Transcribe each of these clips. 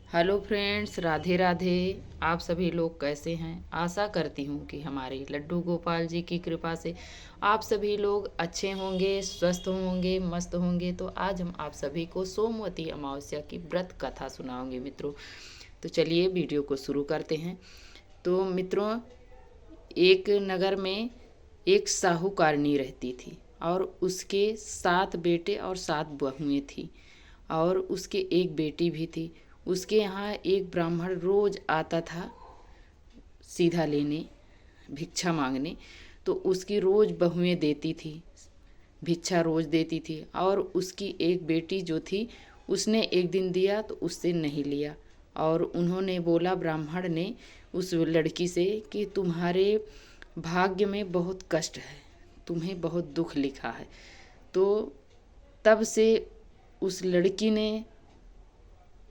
Hello friends, Radhe Radhe. आप सभी लोग कैसे हैं? आशा करती हूँ कि हमारे लड्डू गोपाल जी की कृपा से आप सभी लोग अच्छे होंगे, स्वस्थ होंगे, मस्त होंगे। तो आज हम आप सभी को सोमवती अमावस्या की व्रत कथा सुनाओगे मित्रों। तो चलिए वीडियो को शुरू करते हैं। तो मित्रों, एक नगर में एक साहूकारनी रहती थी और उसके 7 बेटे और 7 बहुएं थी और उसके एक बेटी भी थी। उसके यहाँ एक ब्राह्मण रोज आता था सीधा लेने, भिक्षा मांगने। तो उसकी रोज बहुएं देती थी, भिक्षा रोज देती थी। और उसकी एक बेटी जो थी, उसने एक दिन दिया तो उससे नहीं लिया। और उन्होंने बोला, ब्राह्मण ने उस लड़की से कि तुम्हारे भाग्य में बहुत कष्ट है, तुम्हें बहुत दुख लिखा है। तो तब से उस लड़की ने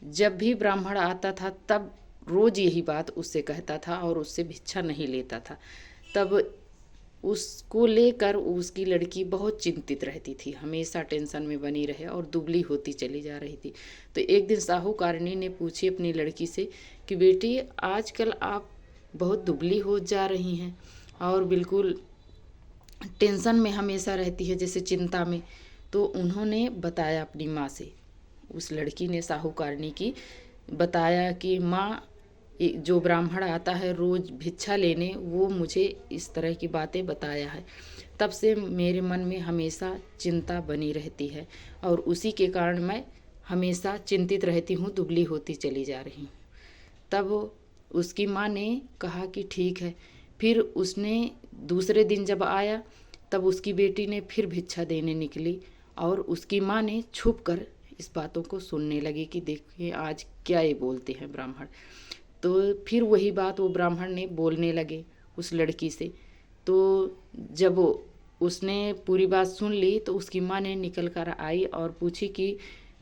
जब भी ब्राह्मण आता था तब रोज यही बात उससे कहता था और उससे भिक्षा नहीं लेता था। तब उसको लेकर उसकी लड़की बहुत चिंतित रहती थी, हमेशा टेंशन में बनी रहे और दुबली होती चली जा रही थी। तो एक दिन साहूकारनी ने पूछी अपनी लड़की से कि बेटी, आजकल आप बहुत दुबली हो जा रही हैं और बिल्कुल टेंशन में हमेशा रहती है, जैसे चिंता में। तो उन्होंने बताया अपनी माँ से, उस लड़की ने साहूकारनी की बताया कि माँ, जो ब्राह्मण आता है रोज भिक्षा लेने, वो मुझे इस तरह की बातें बताया है। तब से मेरे मन में हमेशा चिंता बनी रहती है और उसी के कारण मैं हमेशा चिंतित रहती हूँ, दुबली होती चली जा रही हूँ। तब उसकी माँ ने कहा कि ठीक है। फिर उसने दूसरे दिन जब आया तब उसकी बेटी ने फिर भिक्षा देने निकली और उसकी माँ ने छुप कर इस बातों को सुनने लगी कि देखिए आज क्या ये बोलते हैं ब्राह्मण। तो फिर वही बात वो ब्राह्मण ने बोलने लगे उस लड़की से। तो जब उसने पूरी बात सुन ली तो उसकी माँ ने निकल कर आई और पूछी कि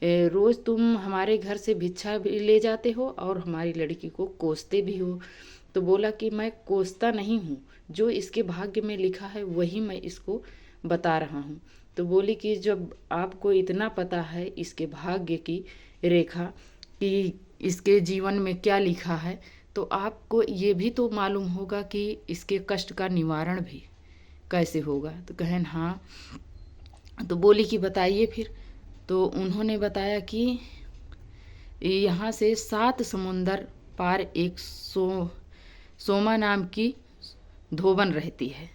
रोज़ तुम हमारे घर से भिक्षा भी ले जाते हो और हमारी लड़की को कोसते भी हो। तो बोला कि मैं कोसता नहीं हूँ, जो इसके भाग्य में लिखा है वही मैं इसको बता रहा हूँ। तो बोली कि जब आपको इतना पता है इसके भाग्य की रेखा कि इसके जीवन में क्या लिखा है, तो आपको ये भी तो मालूम होगा कि इसके कष्ट का निवारण भी कैसे होगा। तो कहें हाँ। तो बोली कि बताइए फिर। तो उन्होंने बताया कि यहाँ से 7 समुंदर पार एक सोमा नाम की धोबन रहती है,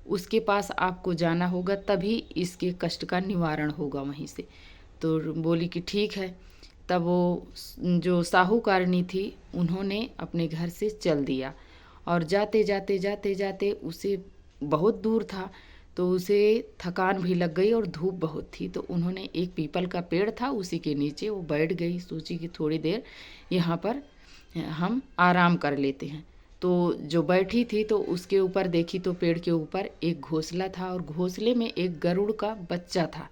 उसके पास आपको जाना होगा, तभी इसके कष्ट का निवारण होगा वहीं से। तो बोली कि ठीक है। तब वो जो साहूकारनी थी उन्होंने अपने घर से चल दिया और जाते जाते जाते जाते उसे बहुत दूर था, तो उसे थकान भी लग गई और धूप बहुत थी। तो उन्होंने एक पीपल का पेड़ था, उसी के नीचे वो बैठ गई, सोची कि थोड़ी देर यहाँ पर हम आराम कर लेते हैं। तो जो बैठी थी तो उसके ऊपर देखी तो पेड़ के ऊपर एक घोंसला था और घोंसले में एक गरुड़ का बच्चा था।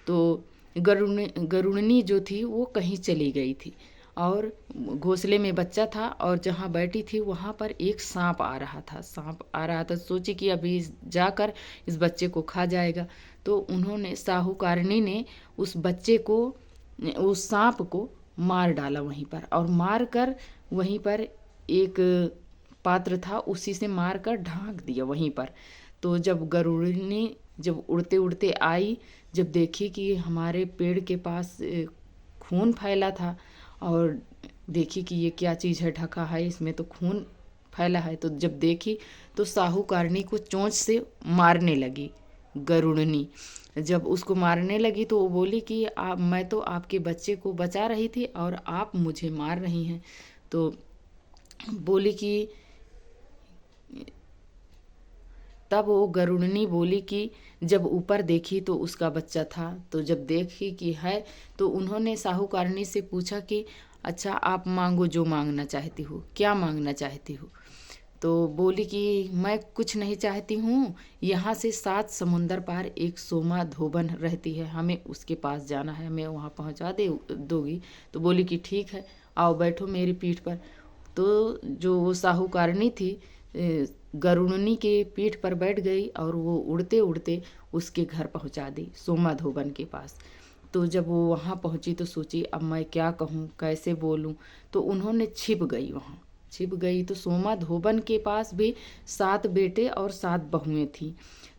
तो गरुड़नी जो थी वो कहीं चली गई थी और घोंसले में बच्चा था और जहाँ बैठी थी वहाँ पर एक सांप आ रहा था। सोची कि अभी जाकर इस बच्चे को खा जाएगा। तो उन्होंने साहूकारनी ने उस बच्चे को, उस सांप को मार डाला वहीं पर, और मार कर वहीं पर एक पात्र था उसी से मार कर ढांक दिया वहीं पर। तो जब गरुड़नी जब उड़ते उड़ते आई, जब देखी कि हमारे पेड़ के पास खून फैला था और देखी कि ये क्या चीज़ है, ढका है, इसमें तो खून फैला है। तो जब देखी तो साहूकारनी को चोंच से मारने लगी गरुड़नी। जब उसको मारने लगी तो वो बोली कि मैं तो आपके बच्चे को बचा रही थी और आप मुझे मार रही हैं। तो बोली कि तब वो गरुड़नी बोली कि जब ऊपर देखी तो उसका बच्चा था, तो जब देखी कि है तो उन्होंने साहूकारनी से पूछा कि अच्छा आप मांगो, जो मांगना चाहती हो, क्या मांगना चाहती हो। तो बोली कि मैं कुछ नहीं चाहती हूँ, यहाँ से 7 समुंदर पार एक सोमा धोबन रहती है, हमें उसके पास जाना है, हमें वहाँ पहुँचा दोगी। तो बोली कि ठीक है, आओ बैठो मेरी पीठ पर। तो जो वो साहूकारनी थी गरुड़नी के पीठ पर बैठ गई और वो उड़ते उड़ते उसके घर पहुंचा दी, सोमा धोबन के पास। तो जब वो वहाँ पहुँची तो सोची अब मैं क्या कहूँ, कैसे बोलूँ, तो उन्होंने छिप गई वहाँ। छिप गई तो सोमा धोबन के पास भी 7 बेटे और 7 बहुएं थीं।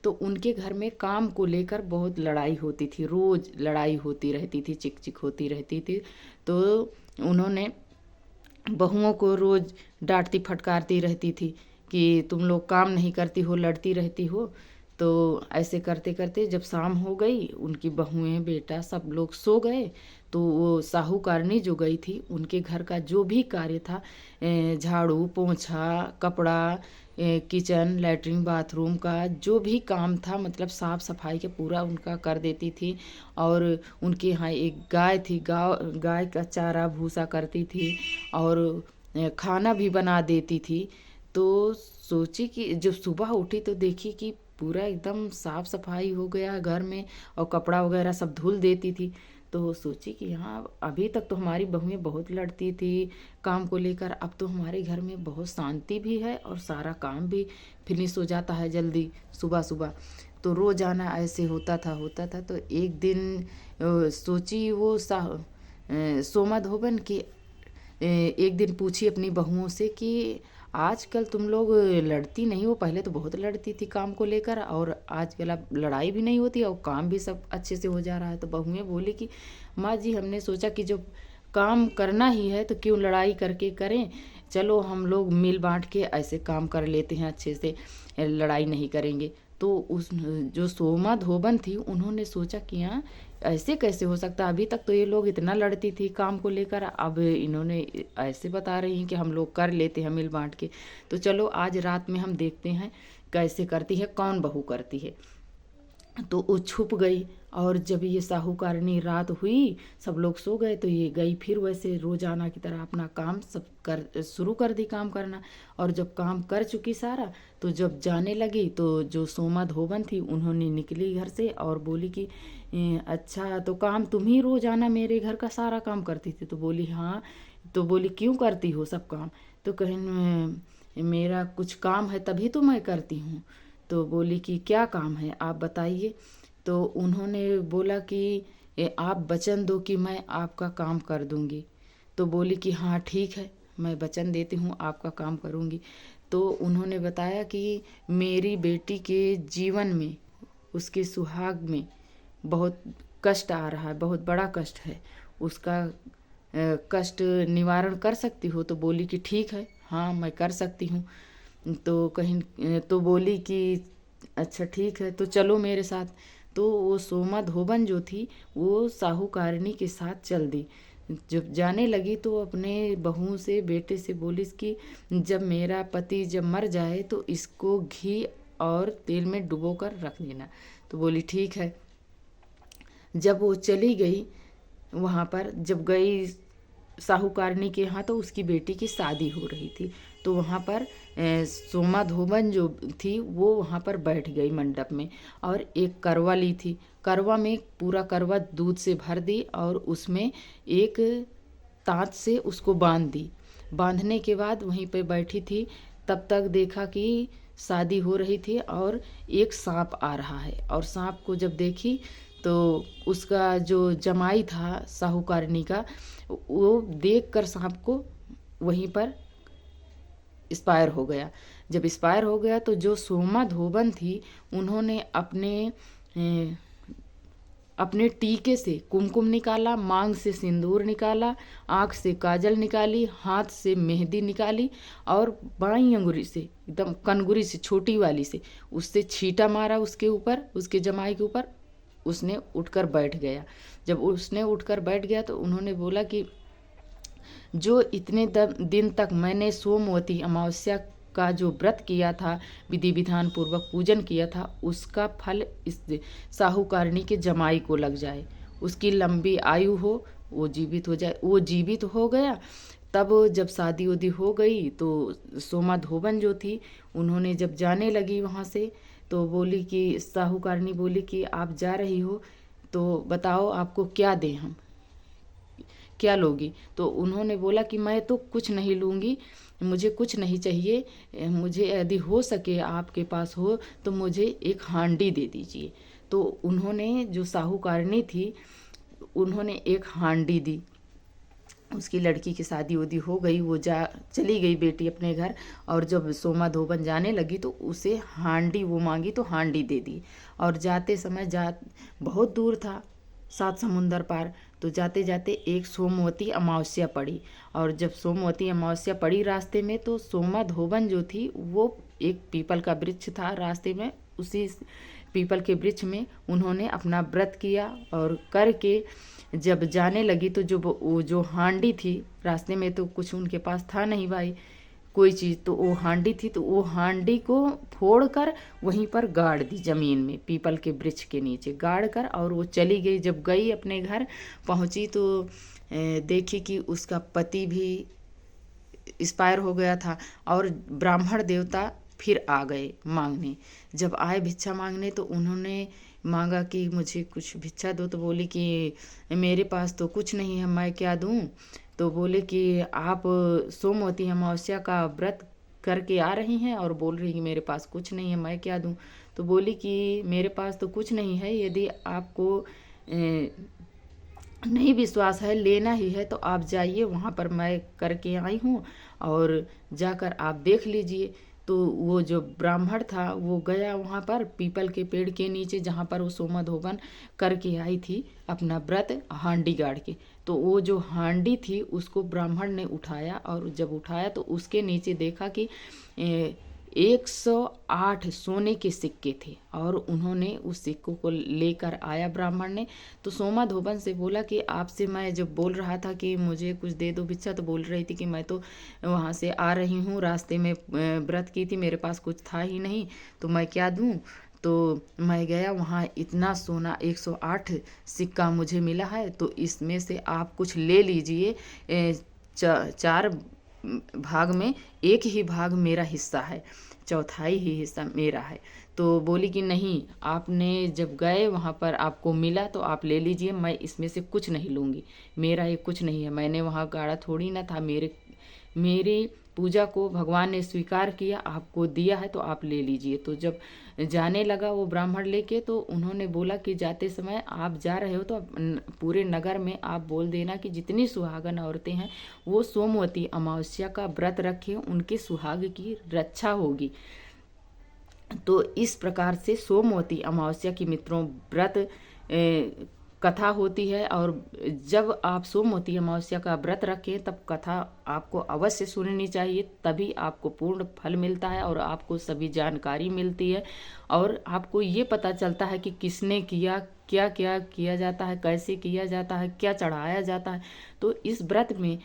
तो उनके घर में काम को लेकर बहुत लड़ाई होती थी, रोज़ लड़ाई होती रहती थी, चिक चिक होती रहती थी। तो उन्होंने बहुओं को रोज़ डांटती फटकारती रहती थी कि तुम लोग काम नहीं करती हो, लड़ती रहती हो। तो ऐसे करते करते जब शाम हो गई, उनकी बहुएं बेटा सब लोग सो गए, तो वो साहूकारनी जो गई थी उनके घर का जो भी कार्य था, झाड़ू पोंछा, कपड़ा, किचन लैट्रिन बाथरूम का जो भी काम था, मतलब साफ़ सफाई के पूरा उनका कर देती थी। और उनके यहाँ एक गाय थी, गाय का चारा भूसा करती थी और खाना भी बना देती थी। तो सोची कि जब सुबह उठी तो देखी कि पूरा एकदम साफ सफाई हो गया घर में और कपड़ा वगैरह सब धुल देती थी। तो सोची कि हाँ, अभी तक तो हमारी बहुएं बहुत लड़ती थी काम को लेकर, अब तो हमारे घर में बहुत शांति भी है और सारा काम भी फिनिश हो जाता है जल्दी सुबह सुबह। तो रोज़ाना ऐसे होता था। तो एक दिन सोची वो सोमा धोबन की एक दिन पूछी अपनी बहुओं से कि आजकल तुम लोग लड़ती नहीं हो, पहले तो बहुत लड़ती थी काम को लेकर और आजकल अब लड़ाई भी नहीं होती और काम भी सब अच्छे से हो जा रहा है। तो बहुएं बोली कि माँ जी, हमने सोचा कि जो काम करना ही है तो क्यों लड़ाई करके करें, चलो हम लोग मिल बांट के ऐसे काम कर लेते हैं अच्छे से, लड़ाई नहीं करेंगे। तो उस जो सोमा धोबन थी उन्होंने सोचा कि हाँ, ऐसे कैसे हो सकता, अभी तक तो ये लोग इतना लड़ती थी काम को लेकर, अब इन्होंने ऐसे बता रही हैं कि हम लोग कर लेते हैं मिल बांट के। तो चलो आज रात में हम देखते हैं कैसे करती है, कौन बहू करती है। तो वो छुप गई और जब ये साहूकारनी रात हुई, सब लोग सो गए, तो ये गई फिर वैसे रोजाना की तरह अपना काम सब कर शुरू कर दी काम करना। और जब काम कर चुकी सारा, तो जब जाने लगी तो जो सोमा धोबन थी उन्होंने निकली घर से और बोली कि अच्छा, तो काम तुम ही रोजाना मेरे घर का सारा काम करती थी? तो बोली हाँ। तो बोली क्यों करती हो सब काम? तो कहें मेरा कुछ काम है तभी तो मैं करती हूँ। तो बोली कि क्या काम है आप बताइए। तो उन्होंने बोला कि आप वचन दो कि मैं आपका काम कर दूंगी। तो बोली कि हाँ ठीक है, मैं वचन देती हूँ आपका काम करूँगी। तो उन्होंने बताया कि मेरी बेटी के जीवन में, उसके सुहाग में बहुत कष्ट आ रहा है, बहुत बड़ा कष्ट है, उसका कष्ट निवारण कर सकती हो? तो बोली कि ठीक है, हाँ मैं कर सकती हूँ। तो बोली कि अच्छा ठीक है, तो चलो मेरे साथ। तो वो सोमा धोबन जो थी वो साहूकारनी के साथ चल दी। जब जाने लगी तो अपने बहू से, बेटे से बोली कि जब मेरा पति जब मर जाए तो इसको घी और तेल में डुबो कर रख देना। तो बोली ठीक है। जब वो चली गई वहाँ पर, जब गई साहूकारनी के यहाँ, तो उसकी बेटी की शादी हो रही थी। तो वहाँ पर सोमा धोबन जो थी वो वहाँ पर बैठ गई मंडप में और एक करवा ली थी। करवा में पूरा करवा दूध से भर दी और उसमें एक तांत से उसको बांध दी। बांधने के बाद वहीं पे बैठी थी, तब तक देखा कि शादी हो रही थी और एक सांप आ रहा है। और सांप को जब देखी तो उसका जो जमाई था साहूकारनी का, वो देख कर सांप को वहीं पर एक्सपायर हो गया। जब एक्सपायर हो गया तो जो सोमा धोबन थी उन्होंने अपने टीके से कुमकुम निकाला, मांग से सिंदूर निकाला, आँख से काजल निकाली, हाथ से मेहंदी निकाली और बाईं अंगुरी से, एकदम कनगुरी से छोटी वाली से, उससे छींटा मारा उसके ऊपर, उसके जमाई के ऊपर। उसने उठकर बैठ गया। जब उसने उठकर बैठ गया तो उन्होंने बोला कि जो इतने दिन तक मैंने सोमवती अमावस्या का जो व्रत किया था, विधि विधान पूर्वक पूजन किया था, उसका फल इस साहूकारनी के जमाई को लग जाए, उसकी लंबी आयु हो, वो जीवित हो जाए। वो जीवित हो गया। तब जब शादी उदी हो गई तो सोमा धोबन जो थी उन्होंने जब जाने लगी वहाँ से, तो बोली कि साहूकारनी बोली कि आप जा रही हो तो बताओ आपको क्या दें, हम क्या लोगी? तो उन्होंने बोला कि मैं तो कुछ नहीं लूँगी, मुझे कुछ नहीं चाहिए, मुझे यदि हो सके आपके पास हो तो मुझे एक हांडी दे दीजिए। तो उन्होंने, जो साहूकारनी थी, उन्होंने एक हांडी दी। उसकी लड़की की शादी उदी हो गई, वो चली गई बेटी अपने घर, और जब सोमा धोबन जाने लगी तो उसे हांडी वो मांगी तो हांडी दे दी। और जाते समय बहुत दूर था, 7 समुंदर पार, तो जाते जाते एक सोमवती अमावस्या पड़ी। और जब सोमवती अमावस्या पड़ी रास्ते में, तो सोमा धोबन जो थी वो एक पीपल का वृक्ष था रास्ते में, उसी पीपल के वृक्ष में उन्होंने अपना व्रत किया और करके जब जाने लगी तो जो हांडी थी, रास्ते में तो कुछ उनके पास था नहीं भाई कोई चीज़, तो वो हांडी थी, तो वो हांडी को फोड़ कर वहीं पर गाड़ दी ज़मीन में, पीपल के वृक्ष के नीचे गाड़ कर, और वो चली गई। जब गई अपने घर पहुंची तो देखी कि उसका पति भी एक्सपायर हो गया था, और ब्राह्मण देवता फिर आ गए मांगने। जब आए भिक्षा मांगने तो उन्होंने मांगा कि मुझे कुछ भिक्षा दो, तो बोली कि मेरे पास तो कुछ नहीं है, मैं क्या दूं। तो बोले कि आप सोमवती अमावस्या का व्रत करके आ रही हैं और बोल रही कि मेरे पास कुछ नहीं है, मैं क्या दूं। तो बोली कि मेरे पास तो कुछ नहीं है, यदि आपको नहीं विश्वास है, लेना ही है, तो आप जाइए, वहाँ पर मैं करके आई हूँ और जाकर आप देख लीजिए। तो वो जो ब्राह्मण था वो गया वहाँ पर पीपल के पेड़ के नीचे, जहाँ पर वो सोमा धोबन करके आई थी अपना व्रत हांडी गाड़ के। तो वो जो हांडी थी उसको ब्राह्मण ने उठाया, और जब उठाया तो उसके नीचे देखा कि 108 सोने के सिक्के थे, और उन्होंने उस सिक्कों को लेकर आया ब्राह्मण ने। तो सोमा धोबन से बोला कि आपसे मैं जब बोल रहा था कि मुझे कुछ दे दो भिक्षा, तो बोल रही थी कि मैं तो वहाँ से आ रही हूँ, रास्ते में व्रत की थी, मेरे पास कुछ था ही नहीं, तो मैं क्या दूँ। तो मैं गया वहाँ, इतना सोना 108 सिक्का मुझे मिला है, तो इसमें से आप कुछ ले लीजिए, 4 भाग में एक ही भाग मेरा हिस्सा है, चौथाई ही हिस्सा मेरा है। तो बोली कि नहीं, आपने जब गए वहाँ पर आपको मिला तो आप ले लीजिए, मैं इसमें से कुछ नहीं लूँगी, मेरा ये कुछ नहीं है, मैंने वहाँ गाड़ा थोड़ी ना था, मेरी पूजा को भगवान ने स्वीकार किया, आपको दिया है तो आप ले लीजिए। तो जब जाने लगा वो ब्राह्मण लेके, तो उन्होंने बोला कि जाते समय आप जा रहे हो तो पूरे नगर में आप बोल देना कि जितनी सुहागन औरतें हैं वो सोमवती अमावस्या का व्रत रखें, उनके सुहाग की रक्षा होगी। तो इस प्रकार से सोमवती अमावस्या की मित्रों व्रत कथा होती है, और जब आप सोमवती अमावस्या का व्रत रखें तब कथा आपको अवश्य सुननी चाहिए, तभी आपको पूर्ण फल मिलता है और आपको सभी जानकारी मिलती है, और आपको ये पता चलता है कि किसने किया, क्या क्या किया जाता है, कैसे किया जाता है, क्या चढ़ाया जाता है। तो इस व्रत में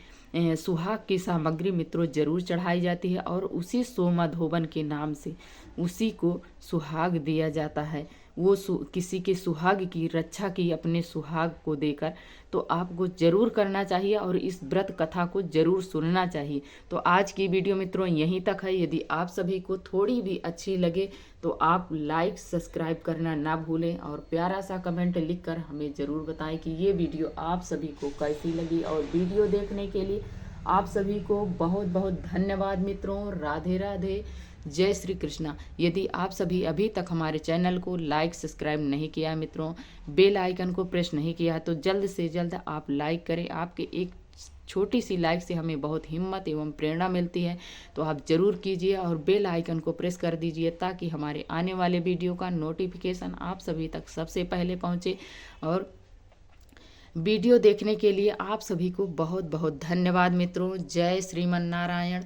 सुहाग की सामग्री मित्रों जरूर चढ़ाई जाती है, और उसी सोमा धोबन के नाम से उसी को सुहाग दिया जाता है। वो किसी के सुहाग की रक्षा की अपने सुहाग को देकर, तो आपको जरूर करना चाहिए और इस व्रत कथा को जरूर सुनना चाहिए। तो आज की वीडियो मित्रों यहीं तक है। यदि आप सभी को थोड़ी भी अच्छी लगे तो आप लाइक सब्सक्राइब करना ना भूलें, और प्यारा सा कमेंट लिखकर हमें ज़रूर बताएं कि ये वीडियो आप सभी को कैसी लगी। और वीडियो देखने के लिए आप सभी को बहुत बहुत धन्यवाद मित्रों। राधे राधे, जय श्री कृष्णा। यदि आप सभी अभी तक हमारे चैनल को लाइक सब्सक्राइब नहीं किया मित्रों, बेल आइकन को प्रेस नहीं किया, तो जल्द से जल्द आप लाइक करें। आपके एक छोटी सी लाइक से हमें बहुत हिम्मत एवं प्रेरणा मिलती है, तो आप ज़रूर कीजिए और बेल आइकन को प्रेस कर दीजिए, ताकि हमारे आने वाले वीडियो का नोटिफिकेशन आप सभी तक सबसे पहले पहुँचे। और वीडियो देखने के लिए आप सभी को बहुत बहुत धन्यवाद मित्रों। जय श्रीमन नारायण।